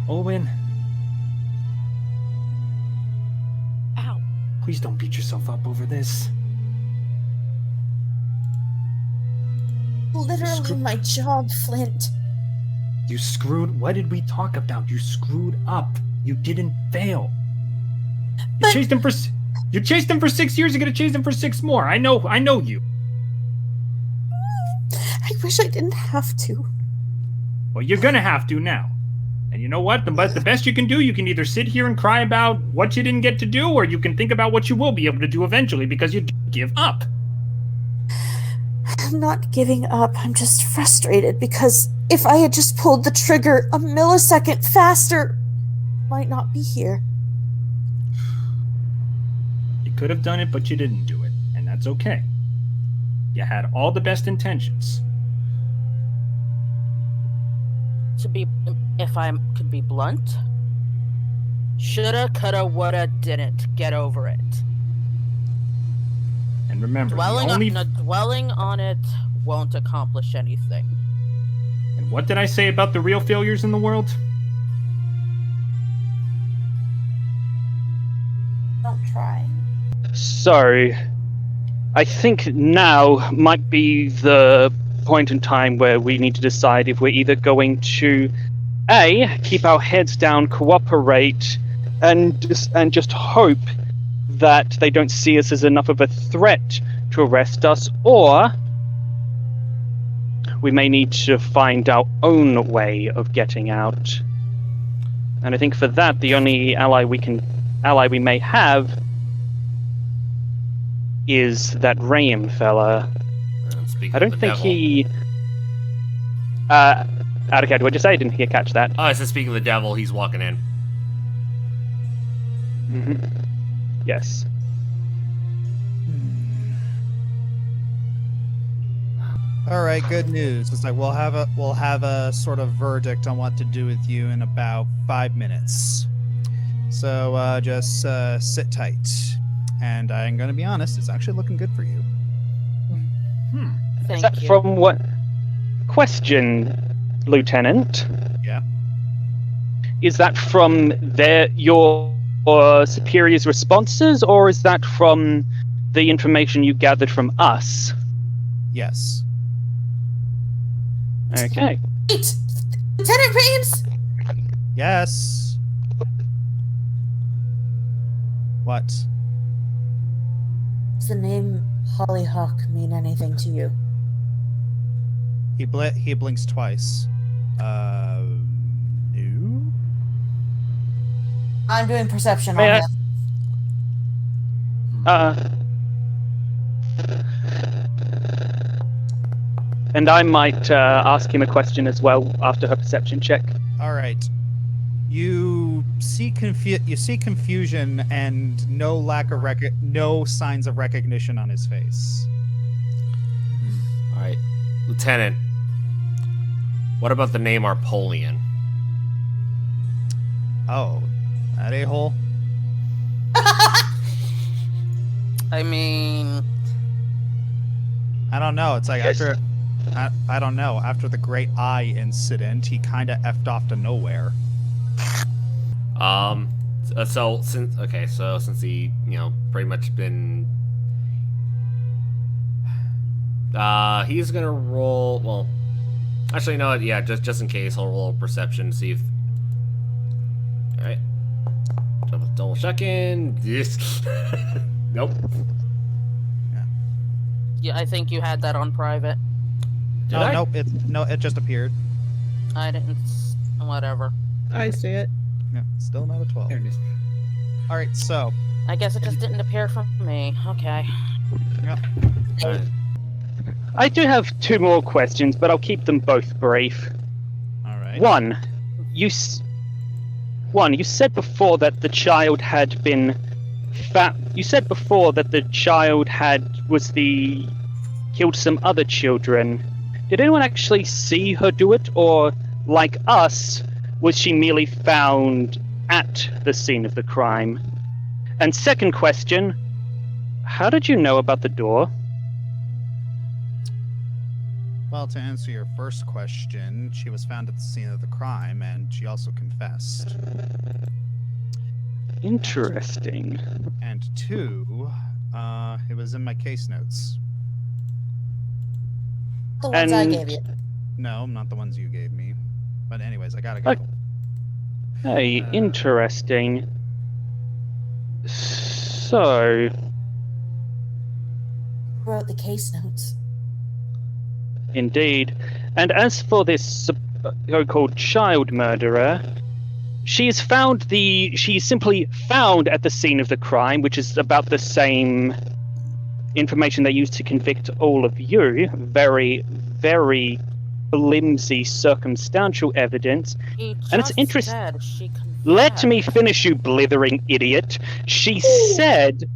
Owen, Ow. please don't beat yourself up over this. Literally my job, Flint. You screwed. What did we talk about? You screwed up. You didn't fail. You chased him for 6 years. You're gonna chase him for 6 more. I know you. I wish I didn't have to. Well, you're gonna have to now. And you know what? The best you can do, you can either sit here and cry about what you didn't get to do, or you can think about what you will be able to do eventually because you didn't give up. I'm not giving up. I'm just frustrated because if I had just pulled the trigger a millisecond faster, I might not be here. You could have done it, but you didn't do it, and that's okay. You had all the best intentions. If I could be blunt, shoulda, coulda, woulda, didn't. Get over it. And remember, Dwelling on it won't accomplish anything. And what did I say about the real failures in the world? Don't try. So, I think now might be the point in time where we need to decide if we're either going to A, keep our heads down, cooperate, and just hope that they don't see us as enough of a threat to arrest us, or we may need to find our own way of getting out. And I think for that, the only ally we may have is that Rayam fella. I don't think he... Adicad, what'd you say? I didn't catch that. Oh, I said speaking of the devil, he's walking in. Mm-hmm. Yes. All right, good news. It's like we'll have a sort of verdict on what to do with you in about 5 minutes. So just sit tight. And I'm going to be honest, it's actually looking good for you. Thank Is that you. from what? Question, Lieutenant. Yeah. Is that from your superiors' responses, or is that from the information you gathered from us? Yes. Okay. Wait! Lieutenant Rames! Yes. What? Does the name Hollyhock mean anything to you? He blinks twice. No? I'm doing perception on May him. And I might ask him a question as well after her perception check. All right. You see confusion and no signs of recognition on his face. All right, Lieutenant. What about the name Arpolian? Oh, that a-hole? I mean, I don't know. It's like after... I don't know. After the Great Eye incident, he kind of effed off to nowhere. So since he, pretty much been, he's gonna roll. Well, actually, no. Yeah, just in case, he'll roll a perception, see if. All right. Double checking. Nope. yeah, I think you had that on private. Did I? Nope. It just appeared. I didn't. Whatever. I see it. Yeah, still not a 12. There it is. All right, so I guess it just didn't appear from me. Okay. yeah. All right. I do have 2 more questions, but I'll keep them both brief. All right. One, you said before that the child had been you said before that the child killed some other children. Did anyone actually see her do it, or like us, was she merely found at the scene of the crime? And second question, how did you know about the door? Well, to answer your first question, she was found at the scene of the crime, and she also confessed. Interesting. And two, it was in my case notes. The ones I And- gave you. No, not the ones you gave me. But anyways, I gotta go. Okay. Hey, interesting. So, Who wrote the case notes? indeed. And as for this so-called child murderer, she's simply found at the scene of the crime, which is about the same information they used to convict all of you. Very, very flimsy circumstantial evidence. He And it's just interest- said she Let me confessed. finish, you blithering idiot. He said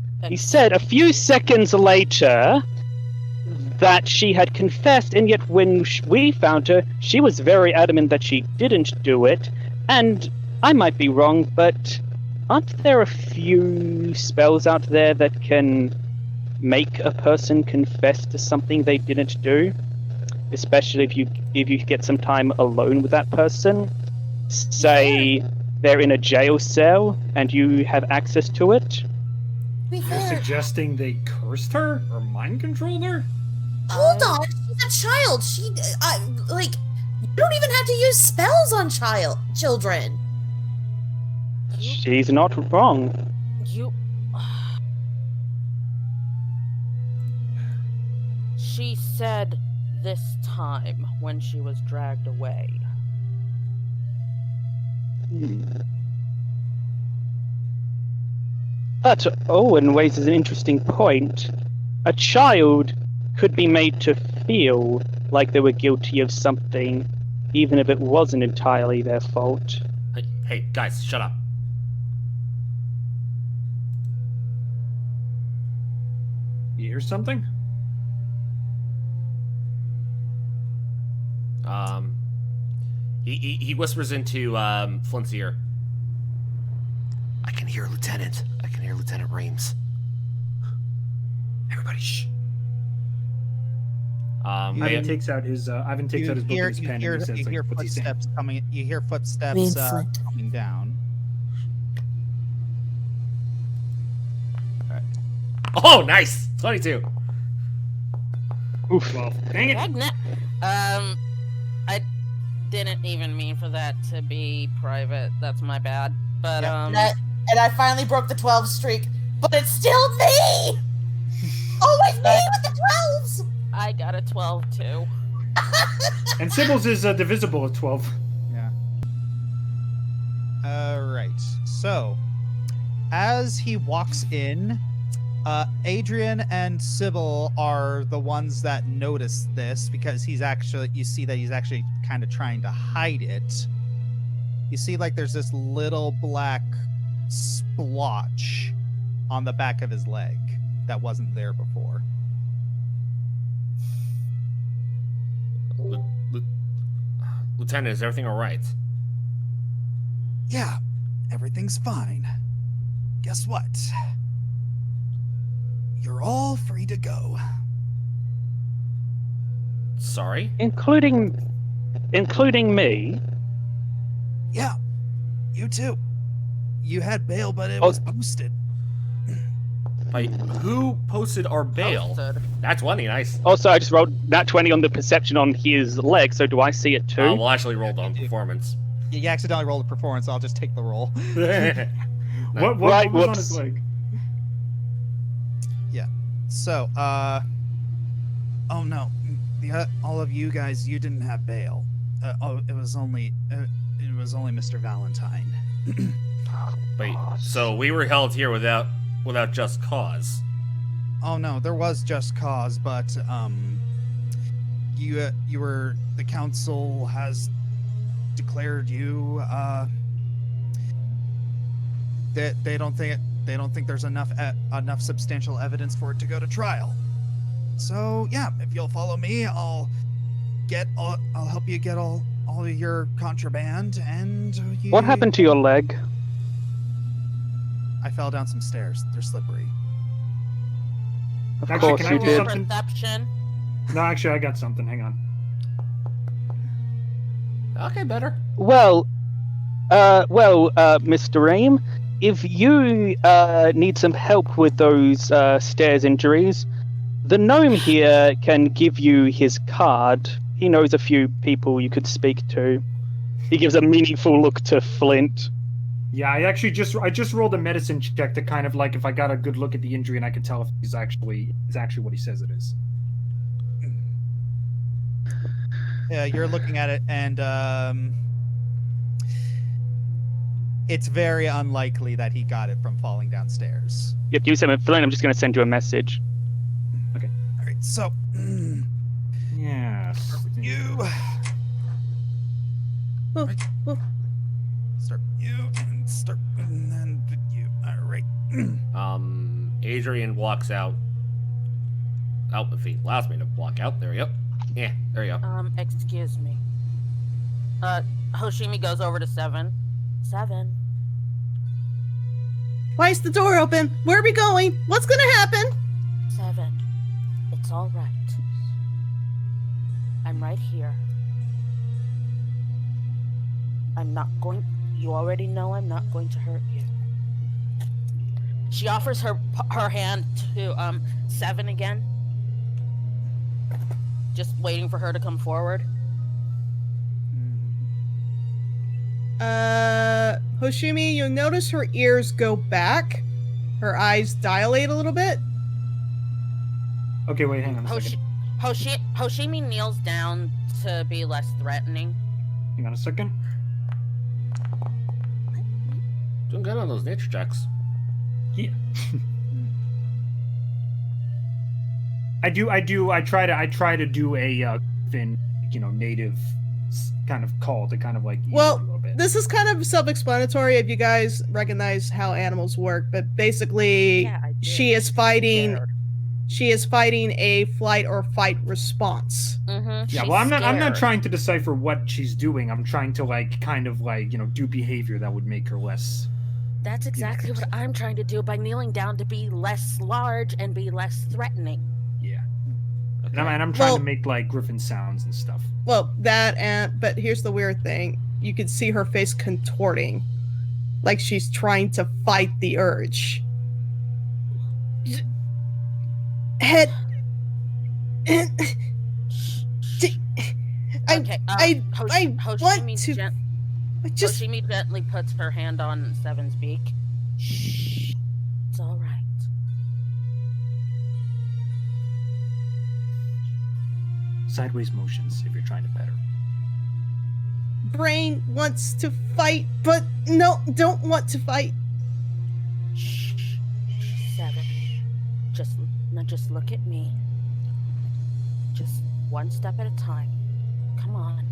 a few seconds later that she had confessed, and yet when we found her, she was very adamant that she didn't do it. And I might be wrong, but aren't there a few spells out there that can make a person confess to something they didn't do? Especially if you get some time alone with that person. Say they're in a jail cell and you have access to it. To be You're fair, suggesting they cursed her or mind controlled her? hold on. She's a child. You don't even have to use spells on children. She's not wrong. You. She said this time when she was dragged away. That Owen raises an interesting point. A child could be made to feel like they were guilty of something, even if it wasn't entirely their fault. Hey, guys, shut up. You hear something? He whispers into Flint's ear. I can hear Lieutenant. I can hear Lieutenant Rames. Everybody, shh. Ivan takes out his book and his pen, and he says, you like, hear what's he saying? footsteps coming. You hear footsteps Me and Flint. coming down. Oh, nice! 22. Oof. Well, dang it. Magna- I didn't even mean for that to be private. That's my bad. But Yeah. And I finally broke the 12 streak, but it's still me! Always me with the 12s! I got a 12 too. And Sybil's is divisible of 12. Yeah. Alright. So, as he walks in, Adrian and Sybil are the ones that notice this because you see that he's actually kind of trying to hide it. You see, like, there's this little black splotch on the back of his leg that wasn't there before. Lieutenant, is everything alright? Yeah, everything's fine. Guess what? You're all free to go. Sorry? Including me. Yeah, you too. You had bail, but it Oh. was posted. Like, who posted our bail? Posted. That's one nice. Also, I just rolled that 20 on the perception on his leg, so do I see it too? We'll actually roll on performance. You accidentally rolled a performance. I'll just take the roll. What Right, was on whoops. his leg? So, oh no, all of you guys, you didn't have bail. It was only Mr. Valentine. Wait, so we were held here without just cause. Oh no, there was just cause, but you were, the council has declared you that they don't think there's enough substantial evidence for it to go to trial. So yeah, if you'll follow me, I'll help you get all of your contraband, and What happened to your leg? I fell down some stairs. They're slippery. Of Actually, course can I you do did. something? Perception. No, actually, I got something. Hang on. Okay, better. Well, Mr. Aim, if you need some help with those stairs injuries, the gnome here can give you his card. He knows a few people you could speak to. He gives a meaningful look to Flint. Yeah, I just rolled a medicine check to kind of like if I got a good look at the injury and I could tell if it's actually what he says it is. Yeah, you're looking at it, and it's very unlikely that he got it from falling downstairs. Yep, you said it, Flint. I'm just going to send you a message. All right, so Yeah. Start with you start you and start and then you. All right. Adrian walks out. Oh, if he allows me to walk out, there we go. Yeah, there you go. Excuse me. Hoshimi goes over to Seven. Seven. Why is the door open? Where are we going? What's gonna happen? Seven. It's all right. I'm right here. I'm not going... You already know I'm not going to hurt you. She offers her hand to Seven again. Just waiting for her to come forward. Hoshimi, you'll notice her ears go back. Her eyes dilate a little bit. Okay, wait, hang on a second. Hoshimi kneels down to be less threatening. Hang on a second. Doing good on those nature checks. Yeah. I try to do a native kind of call to kind of like ease Well, it a little bit. this is kind of self-explanatory if you guys recognize how animals work, but basically Yeah, I did. she is fighting Scared. a flight or fight response. Mm-hmm. Yeah, well, I'm not trying to decipher what she's doing. I'm trying to like kind of like do behavior that would make her less. That's exactly what I'm trying to do by kneeling down to be less large and be less threatening. Yeah. Okay. And I'm trying Well- to make like griffin sounds and stuff. Well, but here's the weird thing. You can see her face contorting, like she's trying to fight the urge. Head. I Okay. I want Hoshimi to- just Hoshimi gently puts her hand on Seven's beak. Shh. It's all right. Sideways motions if you're trying to pet her. brain wants to fight, but no, don't want to fight. Shh. Seven. Just look at me. Just one step at a time. Come on.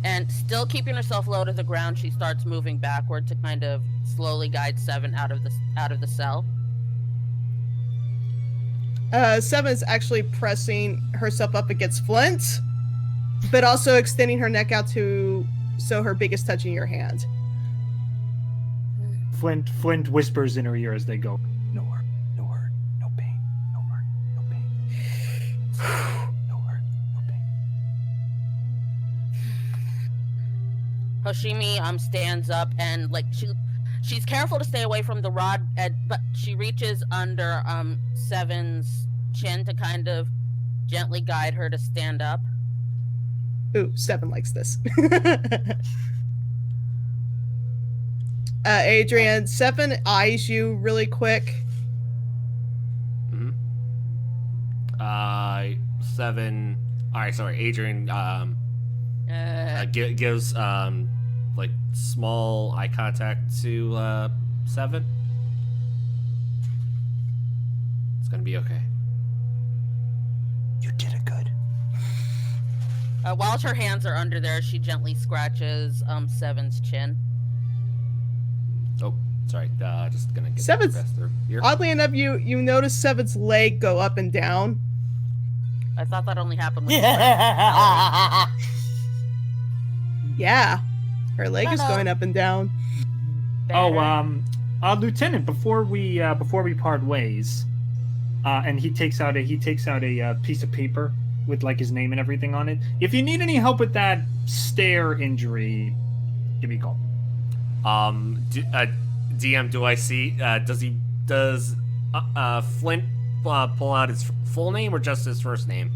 And still keeping herself low to the ground, she starts moving backward to kind of slowly guide Seven out of the cell. Seven's actually pressing herself up against Flint, but also extending her neck out so her beak is touching your hand. Flint whispers in her ear as they go, "No hurt, no hurt, no pain, no hurt, no pain. No hurt, no pain." Hoshimi stands up and like she's careful to stay away from the rod, but she reaches under Seven's chin to kind of gently guide her to stand up. Ooh, Seven likes this. Adrian, Seven eyes you really quick. Mm-hmm. Seven. All right, sorry. Adrian gives like small eye contact to Seven. It's gonna be okay. You did it good. While her hands are under there, she gently scratches Seven's chin. Oh, sorry. Just gonna get Seven's- the rest through here. Oddly enough, you notice Seven's leg go up and down. I thought that only happened with Yeah, her leg is going up and down. Oh, Lieutenant, before we part ways, and he takes out a piece of paper with like his name and everything on it. If you need any help with that stare injury, give me a call. DM, do I see? Does Flint pull out his full name or just his first name?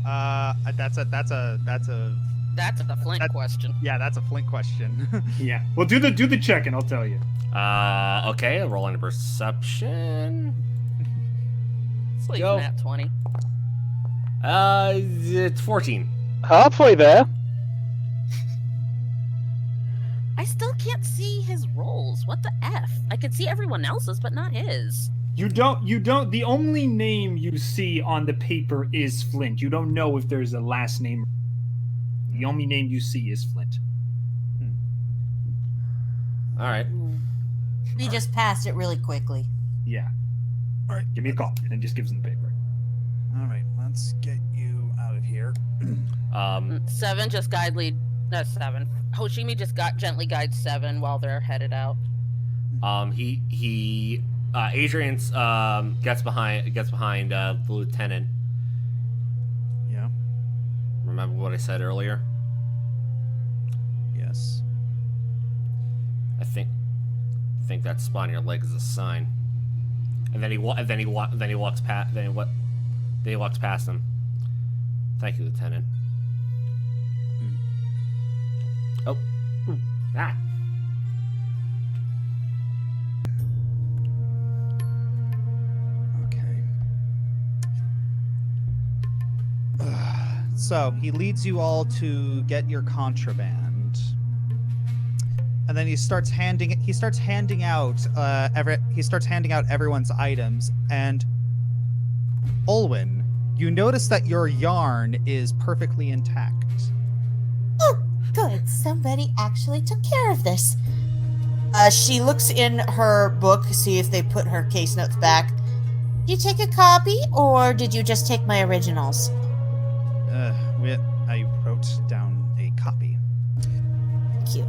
That's a That's a Flint question. yeah, that's a Flint question. Yeah. Well, do the check and I'll tell you. Okay, rolling a perception. Sleep Go. nat 20. It's 14. Halfway there. I still can't see his rolls. What the F? I can see everyone else's, but not his. You don't. The only name you see on the paper is Flint. You don't know if there's a last name. The only name you see is Flint. All right. We just passed it really quickly. Yeah. All right. Give me a call, and then just gives him the paper. All right, let's get you out of here. 7 just guide lead. No, 7. Hoshimi just gently guides 7 while they're headed out. Adrian gets behind the lieutenant. Yeah. Remember what I said earlier? Yes. I think that spot on your leg is a sign. And then he walks past him. Thank you, Lieutenant. Oh. Ah. Okay. So he leads you all to get your contraband, and then he starts handing out everyone's items. And Olwen, you notice that your yarn is perfectly intact. Oh, good. Somebody actually took care of this. She looks in her book, see if they put her case notes back. Did you take a copy, or did you just take my originals? I wrote down a copy. Thank you.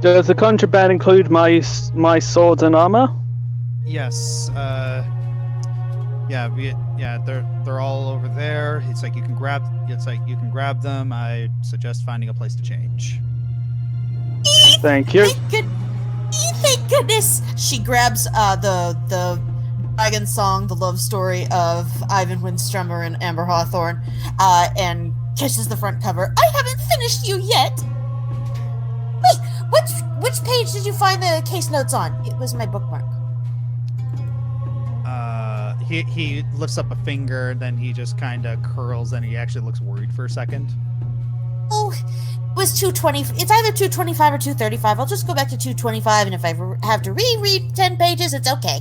Does the contraband include my swords and armor? Yes. They're all over there. It's like you can grab them. I suggest finding a place to change. Thank you. Thank goodness. She grabs the Dragon Song, the love story of Ivan Windstrummer and Amber Hawthorne, and kisses the front cover. I haven't finished you yet. Wait, which page did you find the case notes on? It was my bookmark. He lifts up a finger, then he just kind of curls, and he actually looks worried for a second. Oh, it was 220. It's either 225 or 235. I'll just go back to 225, and if I have to reread 10 pages, it's okay.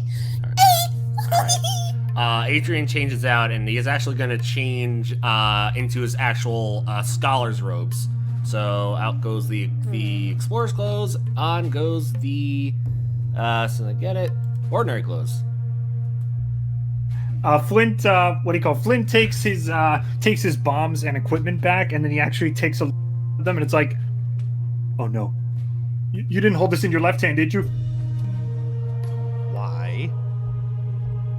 Adrian changes out, and he is actually going to change into his actual scholar's robes. So out goes the explorer's clothes, on goes the so I get it, ordinary clothes. Flint, Flint takes his bombs and equipment back, and then he actually takes a look at them, and it's like, oh no, you didn't hold this in your left hand, did you? Why?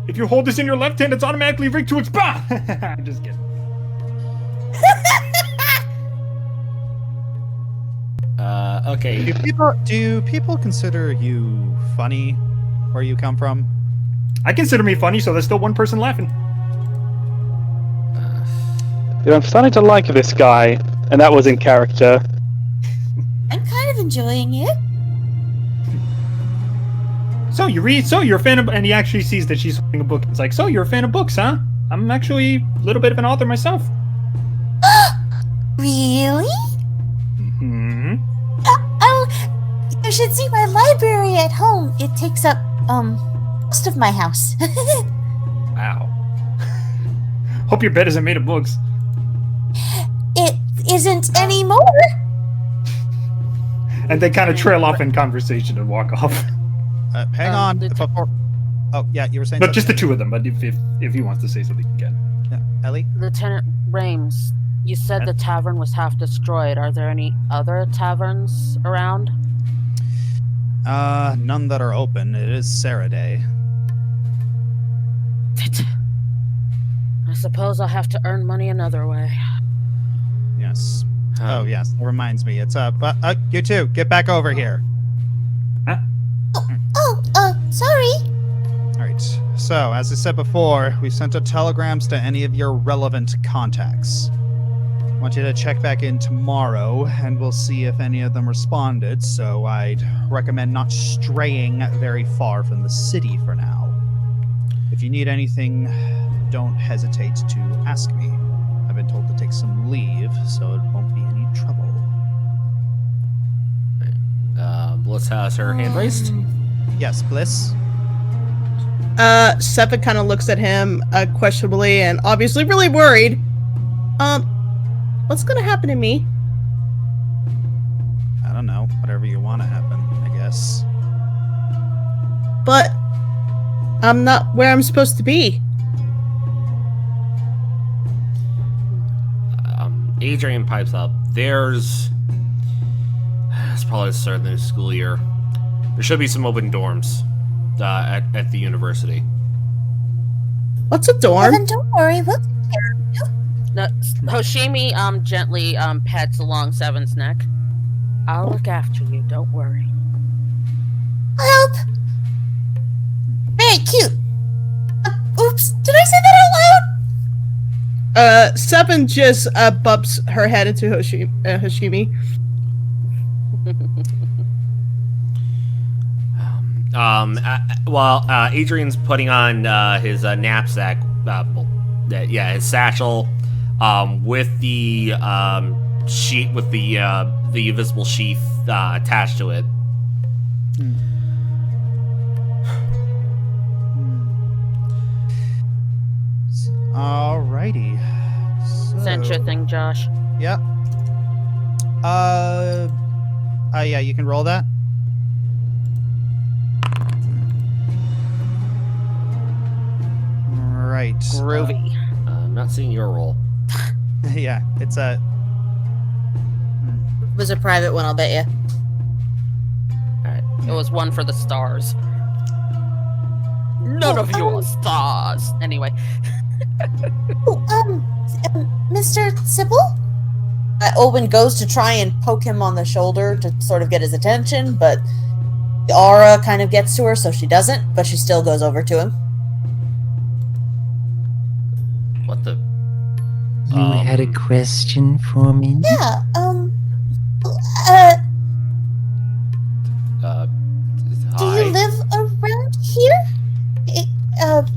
If you hold this in your left hand, it's automatically rigged to its bah. I'm just kidding. Okay. Do people consider you funny where you come from? I consider me funny, so there's still one person laughing. I'm starting to like this guy, and that was in character. I'm kind of enjoying it. So you're a fan of, and he actually sees that she's holding a book. It's like, so you're a fan of books, huh? I'm actually a little bit of an author myself. Really? Hmm. Oh, you should see my library at home. It takes up, most of my house. Wow. Hope your bed isn't made of books. It isn't anymore. And they kind of trail off in conversation and walk off. Hang on. Before... Oh, yeah, you were saying But just the something? two of them, but if he wants to say something, he can. Yeah. Ellie? Lieutenant Rames, you said the tavern was half destroyed. Are there any other taverns around? None that are open. It is Sarah Day. suppose I'll have to earn money another way. Yes. Oh, yes. That reminds me. It's you two, get back over here. Sorry. All right. So, as I said before, we sent out telegrams to any of your relevant contacts. I want you to check back in tomorrow, and we'll see if any of them responded. So, I'd recommend not straying very far from the city for now. If you need anything, don't hesitate to ask me. I've been told to take some leave, so it won't be any trouble. Bliss has her hand raised. Yes, Bliss? Seven kind of looks at him questionably and obviously really worried. What's gonna happen to me? I don't know. Whatever you want to happen, I guess. But I'm not where I'm supposed to be. Adrian pipes up. It's probably the start of the new school year. There should be some open dorms at the university. What's a dorm? Evan, don't worry. We'll take care of you. No, Hoshimi gently pats along Seven's neck. I'll look after you, don't worry. I'll help. Very cute. Oops, did I say that out loud? Seven just bumps her head into Hoshimi. While Adrian's putting on his knapsack, his satchel, with the sheet with the invisible sheath attached to it. Alrighty. Sent your thing, Josh. Yep. Yeah, you can roll that. Right. Groovy. I'm not seeing your roll. Yeah, it's a. It was a private one, I'll bet you. Alright. It was one for the stars. None of you are stars. Anyway. Mr. Sybil? Owen goes to try and poke him on the shoulder to sort of get his attention, but the aura kind of gets to her, so she doesn't, but she still goes over to him. What the? You had a question for me? Yeah, do Hi. you live around here?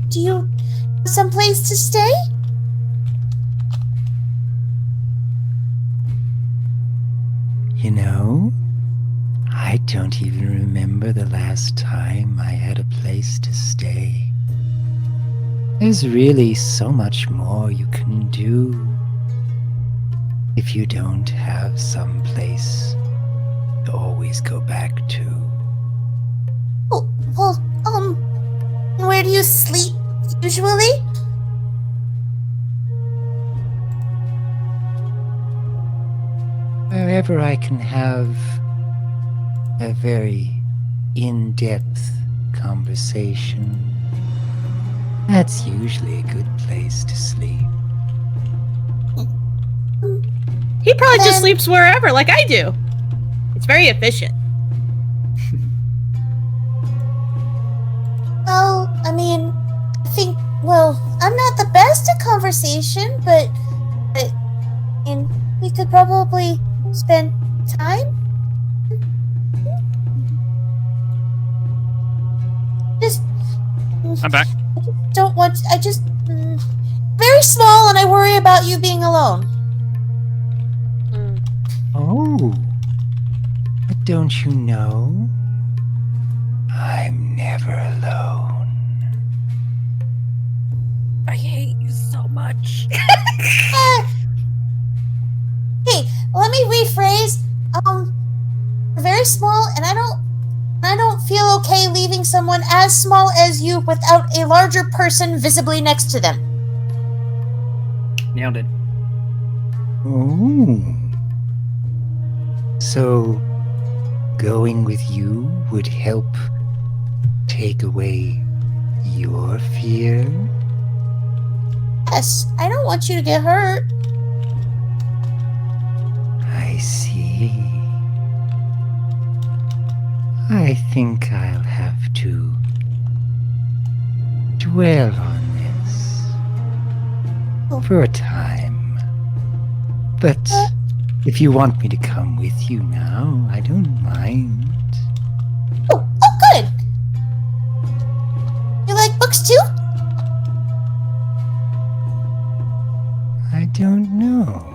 Do you have someplace to stay? You know, I don't even remember the last time I had a place to stay. There's really so much more you can do if you don't have some place to always go back to. Where do you sleep usually? Wherever I can have a very in-depth conversation, that's usually a good place to sleep. He probably just Then- sleeps wherever, like I do. It's very efficient. Well, I mean, I'm not the best at conversation, but we could probably spend time. I'm back. Very small, and I worry about you being alone. Oh, but don't you know? I'm never alone. I hate you so much. Hey, let me rephrase. Very small, and I don't feel okay leaving someone as small as you without a larger person visibly next to them. Nailed it. Oh. So, going with you would help take away your fear? Yes, I don't want you to get hurt. I see. I think I'll have to dwell on this for a time. But if you want me to come with you now, I don't mind. Oh, good. You like books too? I don't know.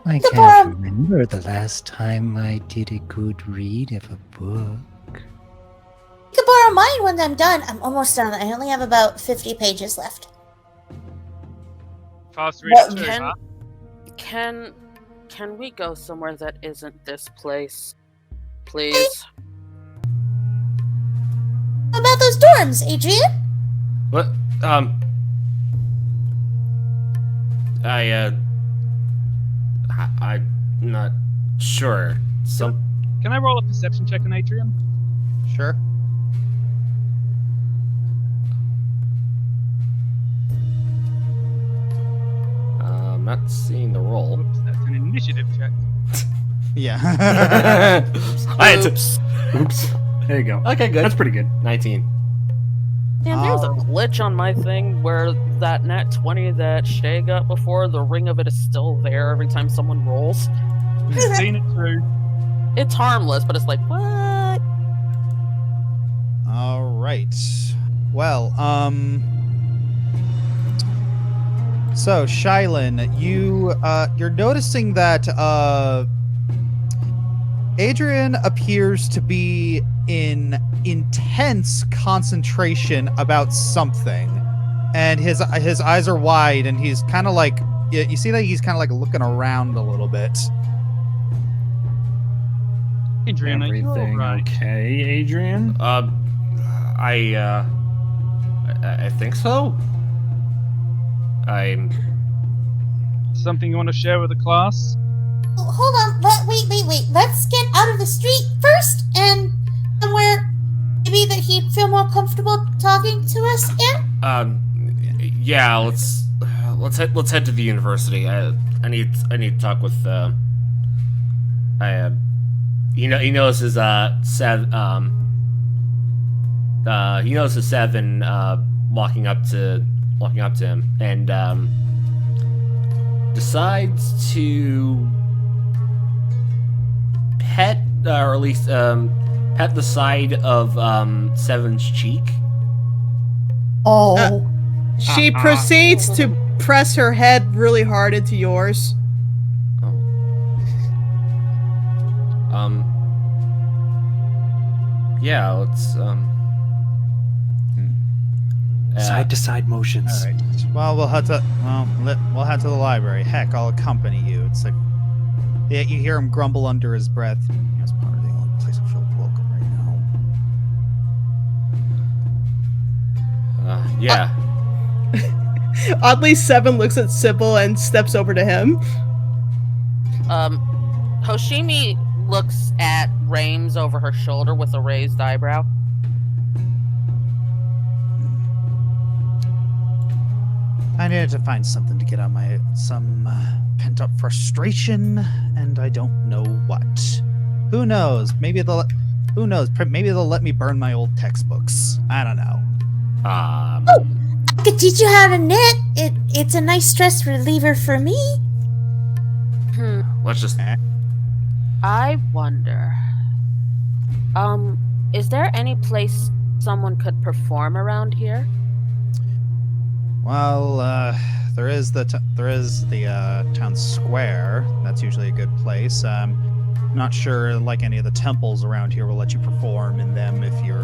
I Come can't on. remember the last time I did a good read of a book. You can borrow mine when I'm done. I'm almost done. I only have about 50 pages left. Fast reader What- too, huh? Can we go somewhere that isn't this place? Please. How about those dorms, Adrian? What? I'm not sure. Can I roll a perception check on Adrian? Sure. I'm not seeing the roll. Whoops, that's an initiative check. Yeah. I had to- Oops. Oops. There you go. Okay, good. That's pretty good. 19. Man, there's a glitch on my thing where that nat 20 that Shay got before, the ring of it is still there every time someone rolls. Seen it through. It's harmless, but it's like, what? All right. Well, so Shylin, you're noticing that Adrian appears to be in intense concentration about something, and his eyes are wide, and he's kind of like, you see that he's kind of like looking around a little bit. Adrian, are you Everything alright? okay, Adrian? I think so. I'm. Something you want to share with the class? Oh, hold on. Wait. Let's get out of the street first and somewhere maybe that he'd feel more comfortable talking to us in. Yeah. Let's head to the university. I need to talk with. He notices he notices Seven walking up to him and decides to pet or at least pet the side of Seven's cheek. Oh. She proceeds to press her head really hard into yours. Yeah, let's Side to side motions. All right. Well, we'll head to the library. Heck, I'll accompany you. It's like, yeah, you hear him grumble under his breath. That's probably the only place I feel welcome right now. yeah. Oddly, Seven looks at Sybil and steps over to him. Hoshimi looks at Rames over her shoulder with a raised eyebrow. I needed to find something to get out some pent-up frustration, and I don't know what. Who knows? Maybe they'll let me burn my old textbooks. I don't know. I could teach you how to knit. It's a nice stress reliever for me. Let's just. I wonder. Is there any place someone could perform around here? Well, there is the town square. That's usually a good place. Not sure, like any of the temples around here will let you perform in them if you're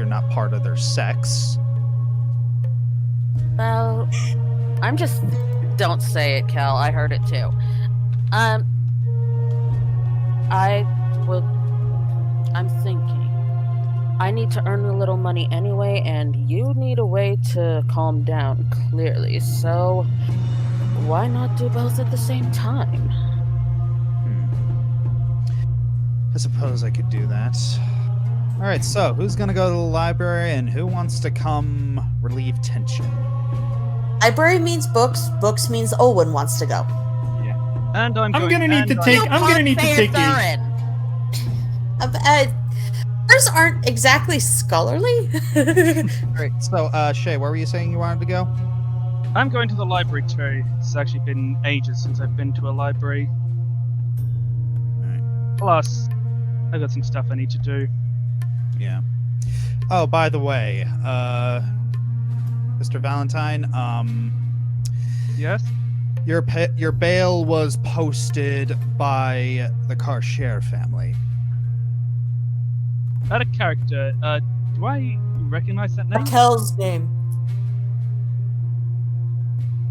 not part of their sects. Well, I'm just. Don't say it, Kel. I heard it too. I'm thinking. I need to earn a little money anyway, and you need a way to calm down, clearly. So, why not do both at the same time? I suppose I could do that. All right, so who's gonna go to the library and who wants to come relieve tension? Library means books. Books means Olwen wants to go. And I'm gonna need to take a. Hers aren't exactly scholarly. Great. So, Shay, where were you saying you wanted to go? I'm going to the library too. It's actually been ages since I've been to a library. Alright. Plus, I've got some stuff I need to do. Yeah. Oh, by the way, Mr. Valentine, Yes? your bail was posted by the Karcher family. Out of character, do I recognize that name? Raquel's name.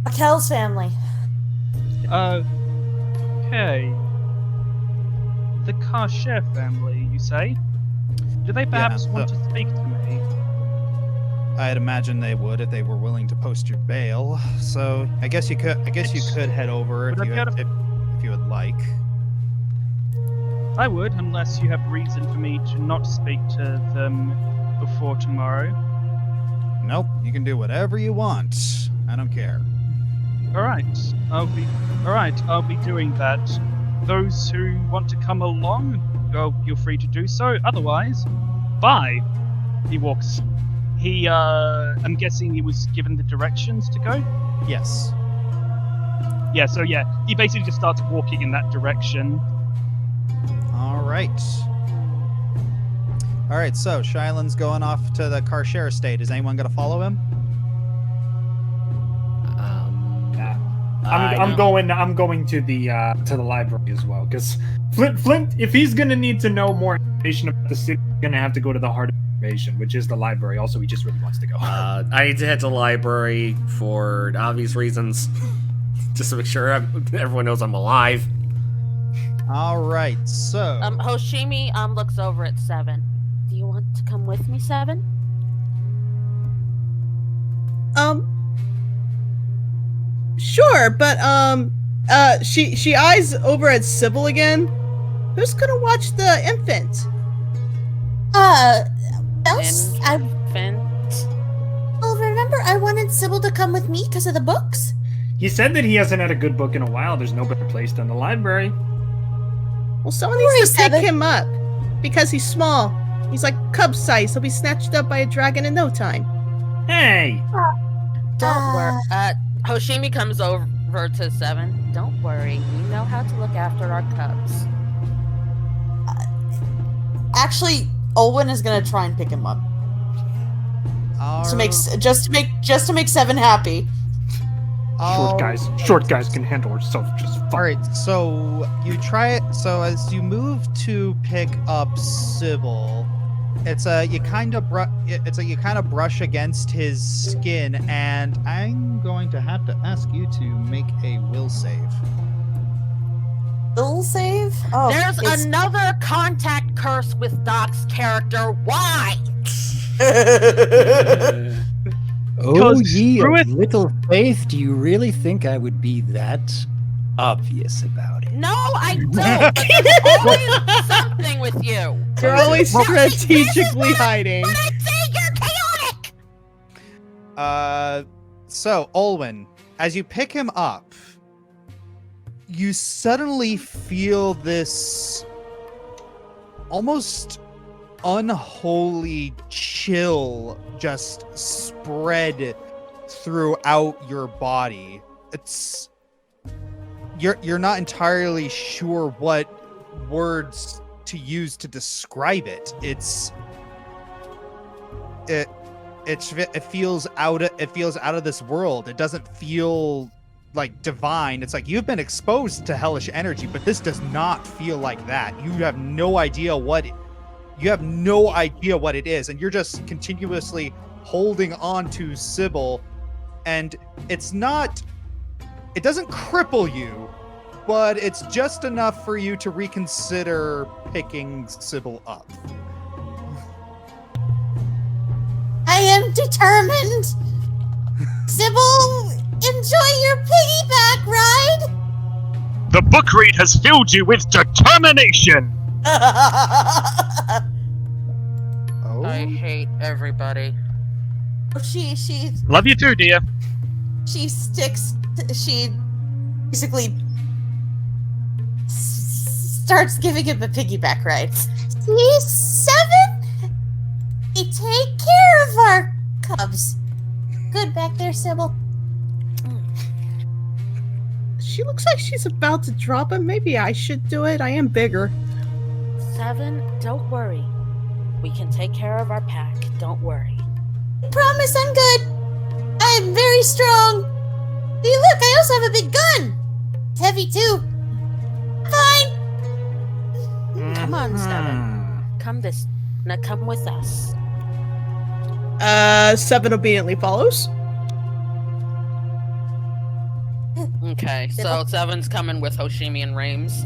Raquel's family. Okay. The Karcher family, you say? Do they perhaps want to speak to me? I'd imagine they would if they were willing to post your bail. So I guess you could. I guess you could head over if you would like. I would, unless you have reason for me to not speak to them before tomorrow. Nope. You can do whatever you want. I don't care. All right, I'll be doing that. Those who want to come along, you're free to do so. Otherwise, bye. He walks. I'm guessing he was given the directions to go? Yes. Yeah, so yeah, he basically just starts walking in that direction. Alright, so Shylan's going off to the Karcher estate. Is anyone going to follow him? I'm going to the library as well, because Flint, if he's gonna need to know more information about the city, he's gonna have to go to the heart of information, which is the library. Also, he just really wants to go. I need to head to the library for obvious reasons, just to make sure everyone knows I'm alive. Alright, so... Hoshimi looks over at Seven. Do you want to come with me, Seven? Sure, but she eyes over at Sybil again. Who's gonna watch the infant? Infant. Well, remember I wanted Sybil to come with me because of the books? He said that he hasn't had a good book in a while. There's no better place than the library. Well, someone needs to pick him up because he's small. He's like cub size. He'll be snatched up by a dragon in no time. Hey! Don't worry. Hoshimi comes over to Seven. Don't worry. We know how to look after our cubs. Actually, Olwen is gonna try and pick him up to make just to make Seven happy. Short guys can handle herself just fine. All right, so you try it. So as you move to pick up Sybil, you kind of brush against his skin, and I'm going to have to ask you to make a will save. Will save? Oh, there's another contact curse with Doc's character. Why? Oh, ye of little faith, do you really think I would be that obvious about it? No, I don't. But there's always something with you. You're always strategically hiding. But I think you're chaotic. So Olwen, as you pick him up, you suddenly feel this almost unholy chill just spread throughout your body. It's you're not entirely sure what words to use to describe it. It feels out of this world. It doesn't feel like divine. It's like you've been exposed to hellish energy, but this does not feel like that. You have no idea what it is, and you're just continuously holding on to Sybil, and it doesn't cripple you, but it's just enough for you to reconsider picking Sybil up. I am determined. Sybil, enjoy your piggyback ride. The book read has filled you with determination. I hate everybody. She. Love you too, dear. She basically starts giving him a piggyback ride. See, 7? We take care of our cubs. Good back there, Sybil. She looks like she's about to drop him. Maybe I should do it. I am bigger. 7, don't worry. We can take care of our pack. Don't worry. I promise I'm good. I'm very strong. See, look, I also have a big gun. It's heavy, too. Fine. Come on, 7. Come with us. 7 obediently follows. Okay, so 7's coming with Hoshimi and Rames.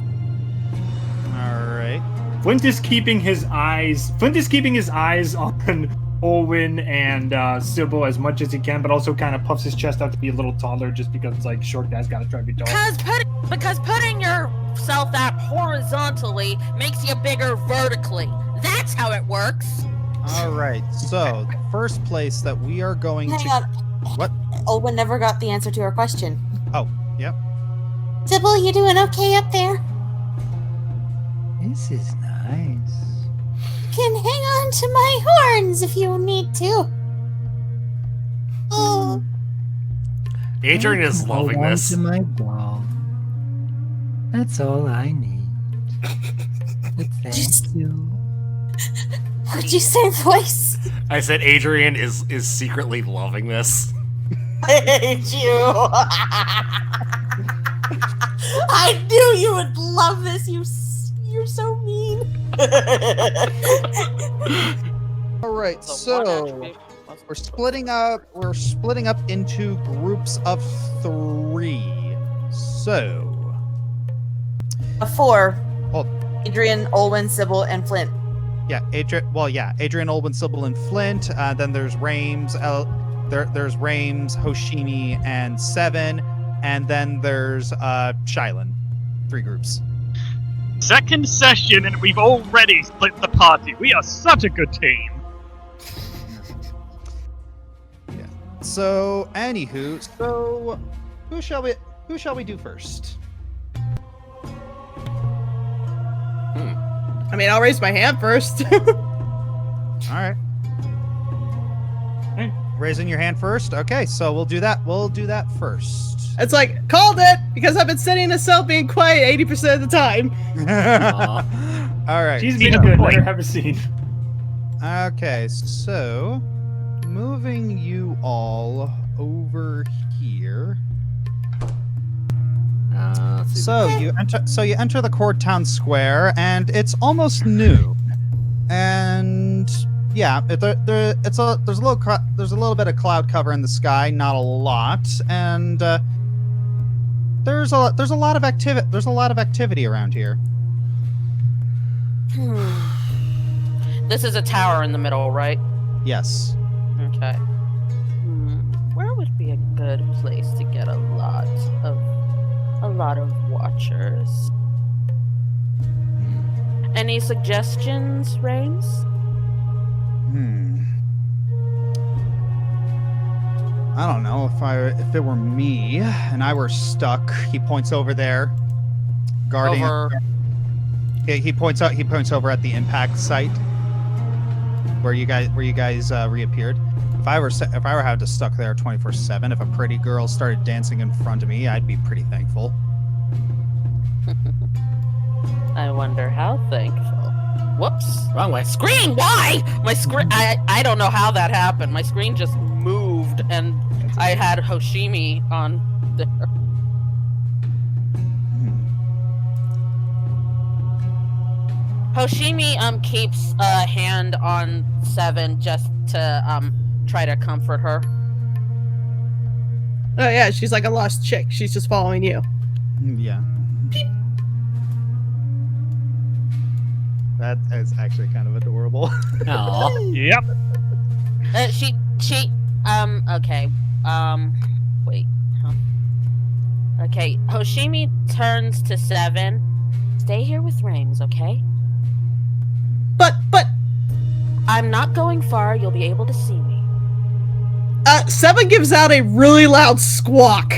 All right. Flint is keeping his eyes on Olwen and Sybil as much as he can, but also kind of puffs his chest out to be a little taller, just because it's like short guys gotta try to be tall. Because putting yourself out horizontally makes you bigger vertically. That's how it works. All right. So the first place that we are going Hang to. on. What? Olwen never got the answer to her question. Oh, yep. Sybil, you doing okay up there? This is nice. Can hang on to my horns if you need to. Oh, Adrian is Hold loving on this. to my ball. That's all I need. But thank you. what'd you say, voice? I said Adrian is secretly loving this. I hate you. I knew you would love this. You're so mean. All right. So we're splitting up. We're splitting up into groups of 3. So 4. Hold. Adrian, Olwen, Sybil, and Flint. yeah, Adrian. Well, yeah, Adrian, Olwen, Sybil, and Flint. Then there's Rames. There's Rames, Hoshimi, and 7, and then there's Shylin. 3 groups. Second session, and we've already split the party. We are such a good team. So, anywho, who shall we do first? I mean, I'll raise my hand first. All right. Raising your hand first. Okay, so we'll do that. We'll do that first. It's like, called it, because I've been sitting in a cell being quiet 80% of the time. All right. She's been good. Let her have a scene. Okay, so moving you all over here. Let's see. So you enter the court town square, and it's almost noon. And yeah, there's a little bit of cloud cover in the sky, not a lot, and there's a lot of activity around here. This is a tower in the middle, right? Yes. Okay. Where would be a good place to get a lot of watchers? Any suggestions, Rames? I don't know if it were me and I were stuck. He points over there, guarding. He points over at the impact site where you guys reappeared. If I were had to stuck there 24/7, if a pretty girl started dancing in front of me, I'd be pretty thankful. I wonder how thankful. Whoops. Wrong way. Screen, why? My screen, I don't know how that happened. My screen just moved and I had Hoshimi on there. Hoshimi keeps a hand on 7 just to try to comfort her. Oh yeah, she's like a lost chick. She's just following you. Yeah. That is actually kind of adorable. Aw. Yep. Okay. Wait. Huh. Okay, Hoshimi turns to 7. Stay here with Rames, okay? But I'm not going far. You'll be able to see me. Seven gives out a really loud squawk.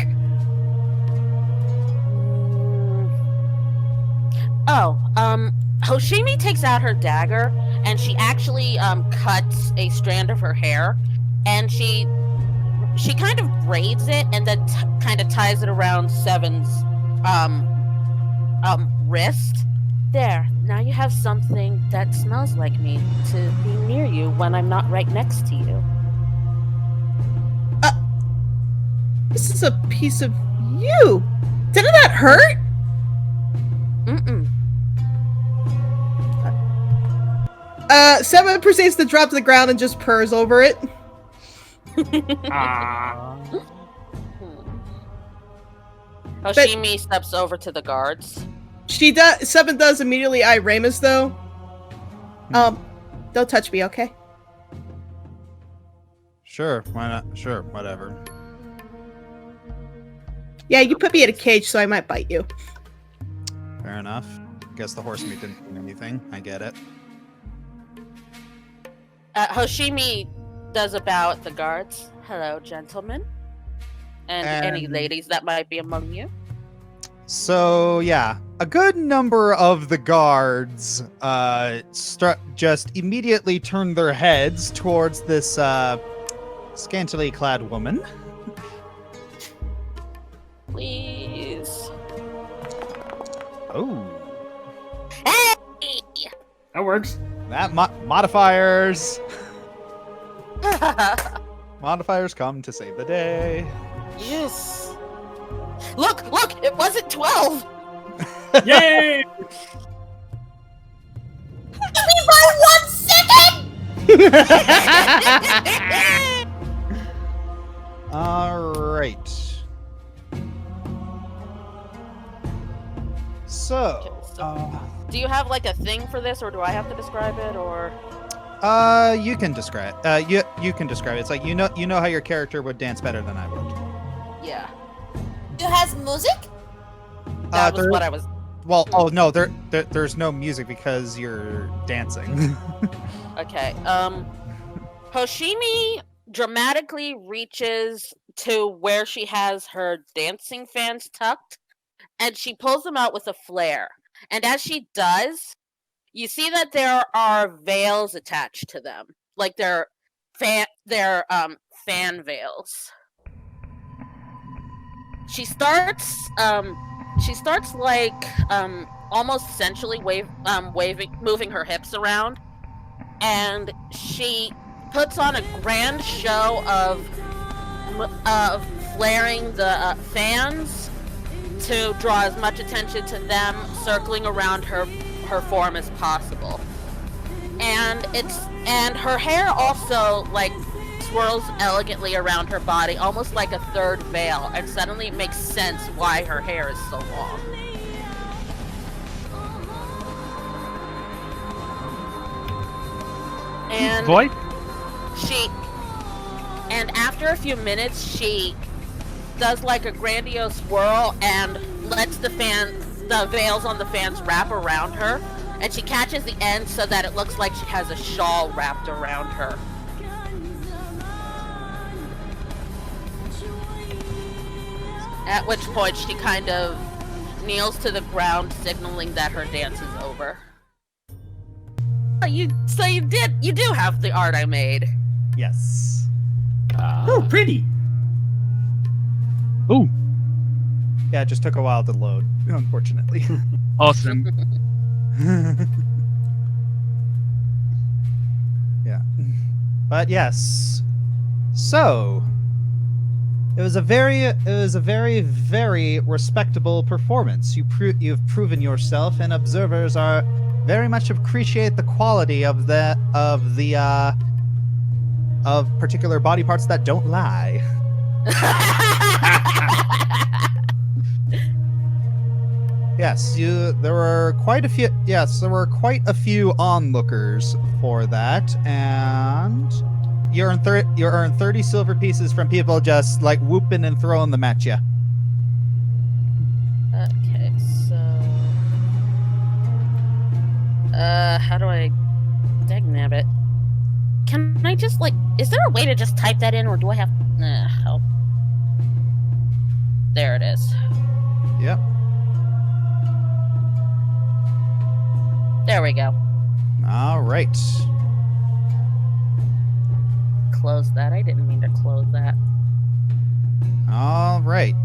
Hoshimi takes out her dagger and she actually cuts a strand of her hair, and she kind of braids it and then kind of ties it around Seven's wrist. There, now you have something that smells like me to be near you when I'm not right next to you. This is a piece of you. Didn't that hurt? Mm-mm. Seven proceeds to drop to the ground and just purrs over it. Hoshimi steps over to the guards. Seven does immediately eye Ramus though. Don't touch me, okay? Sure, why not? Sure, whatever. Yeah, you put me in a cage, so I might bite you. Fair enough. Guess the horse meat didn't mean anything. I get it. Hoshimi does about the guards. Hello, gentlemen. And any ladies that might be among you. So, yeah. A good number of the guards just immediately turn their heads towards this scantily clad woman. Please. Oh. Hey! That works. That modifiers. Modifiers come to save the day. Yes. Look! It wasn't 12! Yay! By 1 second! Alright. So, do you have like a thing for this, or do I have to describe it, or? you can describe. You can describe it. It's like you know how your character would dance better than I would. Yeah. Who has music? That was what I was. Well, oh no, there's no music because you're dancing. Okay. Hoshimi dramatically reaches to where she has her dancing fans tucked, and she pulls them out with a flare. And as she does, you see that there are veils attached to them, like they're fan veils. She starts like almost sensually moving her hips around, and she puts on a grand show of flaring the fans to draw as much attention to them circling around her form as possible. And her hair also like swirls elegantly around her body, almost like a third veil, and suddenly it makes sense why her hair is so long. And Void? and after a few minutes, she does like a grandiose swirl and lets the veils on the fans wrap around her, and she catches the end so that it looks like she has a shawl wrapped around her. At which point she kind of kneels to the ground, signaling that her dance is over. You do have the art I made. Yes. Oh, pretty. Ooh, Yeah, it just took a while to load, unfortunately. awesome. Yeah. But yes. So it was a very, very respectable performance. You've proven yourself, and observers are very much appreciate the quality of particular body parts that don't lie. Yes, there were quite a few. Yes, there were quite a few onlookers for that, and you earn 30 silver pieces from people just like whooping and throwing them at you. Okay, so how do I dagnabbit? Can I just, like, is there a way to just type that in, or do I have... help. There it is. Yep. There we go. All right. Close that. I didn't mean to close that. All right.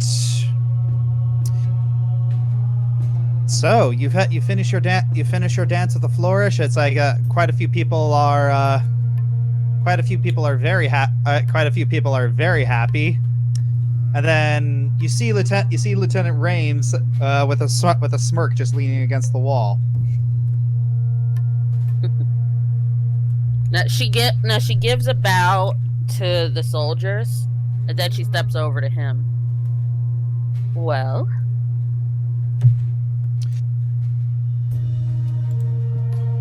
So you finish your dance of the flourish. It's like quite a few people are very happy. And then you see Lieutenant Rames with a smirk just leaning against the wall. Now she gives a bow to the soldiers, and then she steps over to him. Well,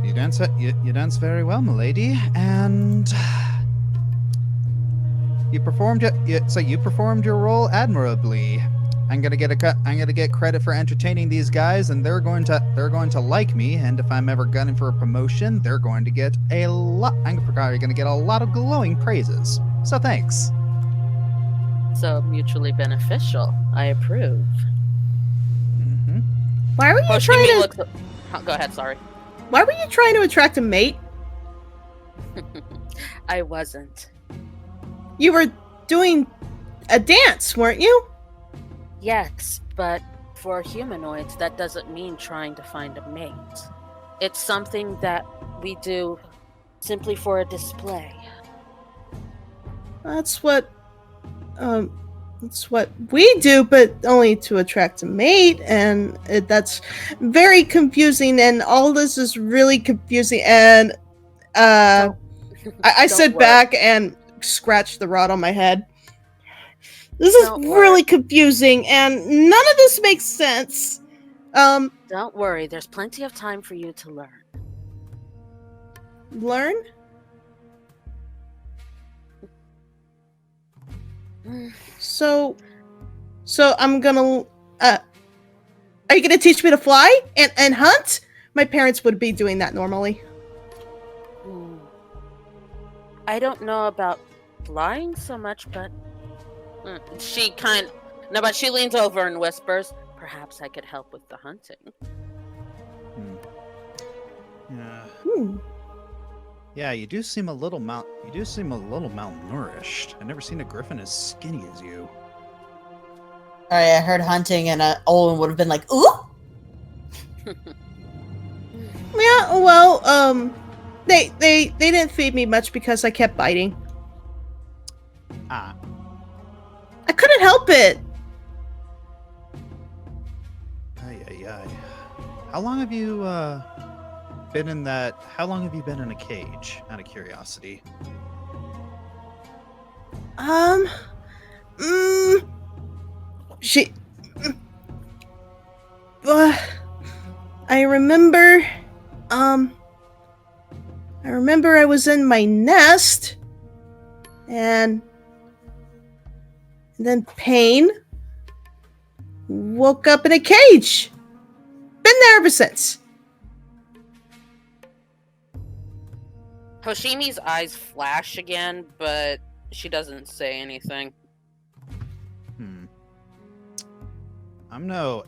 you dance very well, milady, and you performed your role admirably. I'm gonna get credit for entertaining these guys, and they're going to like me. And if I'm ever gunning for a promotion, they're going to get a lot. I'm probably gonna get a lot of glowing praises. So thanks. so mutually beneficial. I approve. Mm-hmm. Why were you Hoshimi trying to? looks. Go ahead. Sorry. Why were you trying to attract a mate? I wasn't. You were doing a dance, weren't you? Yes, but for humanoids, that doesn't mean trying to find a mate. It's something that we do simply for a display. That's what we do, but only to attract a mate, and that's very confusing. And all this is really confusing. And I Don't sit worry. back and scratch the rod on my head. This is Don't really worry. confusing, and none of this makes sense. Don't worry, there's plenty of time for you to learn. Learn? So I'm gonna. Are you gonna teach me to fly and hunt? My parents would be doing that normally. Hmm. I don't know about flying so much, but but she leans over and whispers, "Perhaps I could help with the hunting." Yeah. Hmm. Yeah, you do seem a little malnourished. I've never seen a griffin as skinny as you. Sorry, I heard hunting, and Olin would have been like, "Ooh." Yeah. Well, they didn't feed me much because I kept biting. Ah. I couldn't help it. Ay. How long have you been in that? How long have you been in a cage? Out of curiosity. She. I remember. I remember I was in my nest, and then Pain woke up in a cage. Been there ever since. Hoshimi's eyes flash again, but she doesn't say anything. I'm no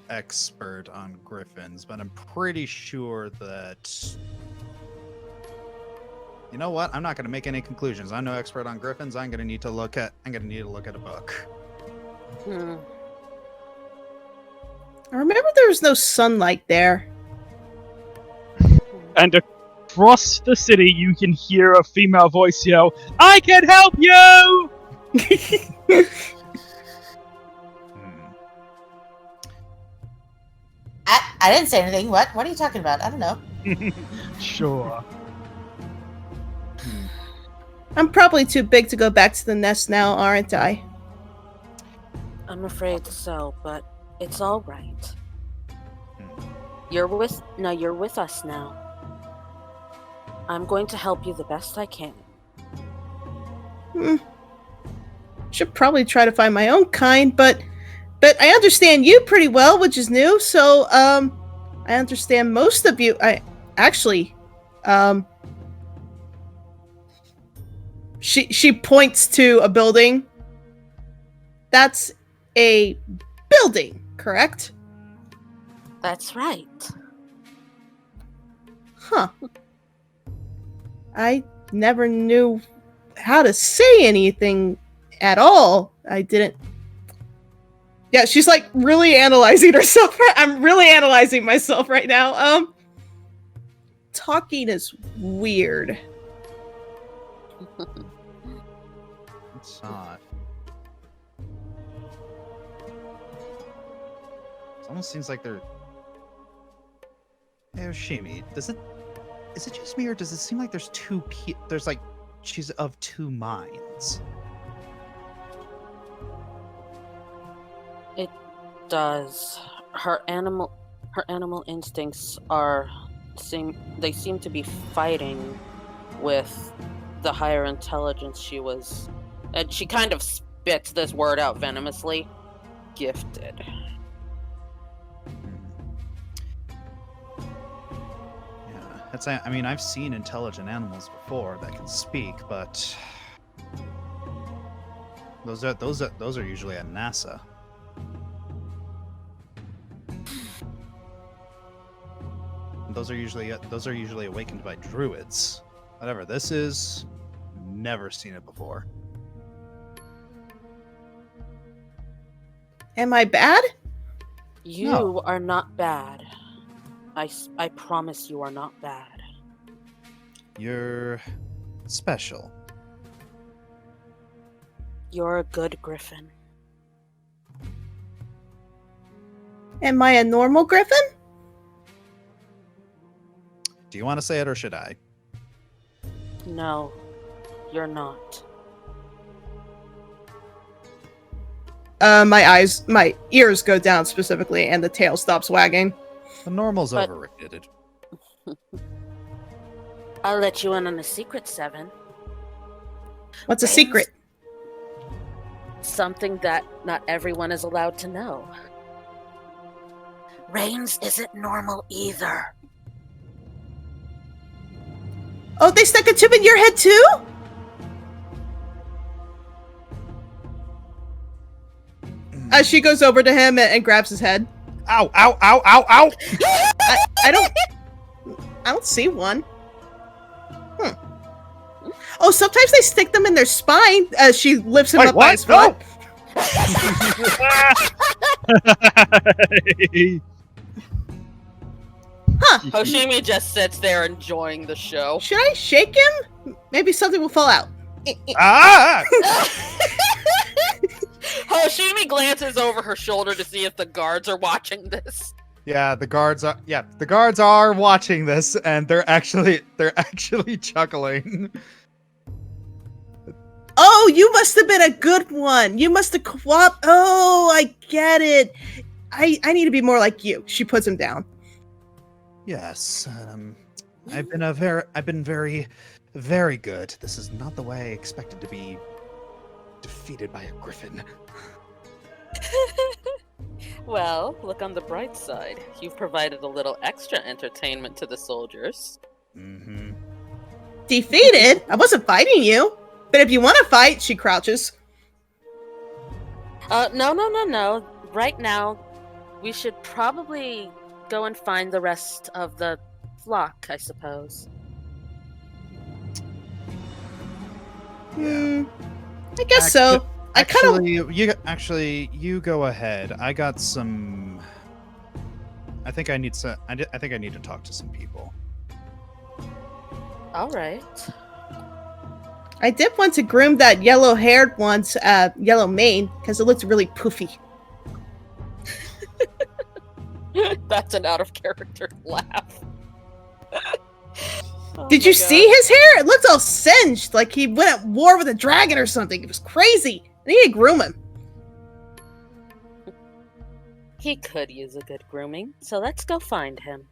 expert on griffins, but I'm pretty sure that. You know what? I'm not going to make any conclusions. I'm no expert on griffins. I'm going to need to look at a book. I remember there was no sunlight there. And across the city, you can hear a female voice yell, "I can help you!" I didn't say anything. What are you talking about? I don't know. Sure. I'm probably too big to go back to the nest now, aren't I? I'm afraid so, but it's all right. You're with us now. I'm going to help you the best I can. Should probably try to find my own kind, but I understand you pretty well, which is new. So I understand most of you. I actually She points to a building. That's a building, correct? That's right. Huh. I never knew how to say anything at all. I didn't. Yeah, she's like really analyzing herself. I'm really analyzing myself right now. Talking is weird. It's not. It almost seems like they're. Hey, Oshimi, is it just me, or does it seem like there's there's like she's of two minds? It does. Her animal instincts seem to be fighting with the higher intelligence she was, and she kind of spits this word out venomously, gifted. I mean, I've seen intelligent animals before that can speak, but those are usually at NASA. Those are usually awakened by druids. Whatever this is, never seen it before. Am I bad? You No. are not bad. I promise you are not bad. You're special. You're a good griffin. Am I a normal griffin? Do you want to say it, or should I? No, you're not. My ears go down specifically, and the tail stops wagging. The normal's But- overrated. I'll let you in on a secret, Seven. What's a Rains- secret? Something that not everyone is allowed to know. Rains isn't normal either. Oh, they stuck a tube in your head too? She goes over to him and grabs his head. Ow! Ow! Ow! Ow! Ow! I don't see one. Oh, sometimes they stick them in their spine. She lifts him Wait, up by his foot. Hoshimi just sits there enjoying the show. Should I shake him? Maybe something will fall out. Ah! Hoshimi glances over her shoulder to see if the guards are watching this. Yeah, the guards are watching this, and they're actually chuckling. Oh, you must have been a good one. You must have Oh, I get it. I need to be more like you. She puts him down. Yes, I've been very, very good. This is not the way I expected to be defeated by a griffin. Well, look on the bright side. You've provided a little extra entertainment to the soldiers. Mm-hmm. Defeated? I wasn't fighting you. But if you want to fight, she crouches. No. Right now, we should probably go and find the rest of the flock, I suppose. I guess so. I kind of. You go ahead. I got some. I think I need to talk to some people. All right. I did want to groom that yellow-haired one's yellow mane because it looks really poofy. That's an out-of-character laugh. Oh Did my you God. see his hair? It looked all singed, like he went at war with a dragon or something. It was crazy. I need to groom him. He could use a good grooming, so let's go find him.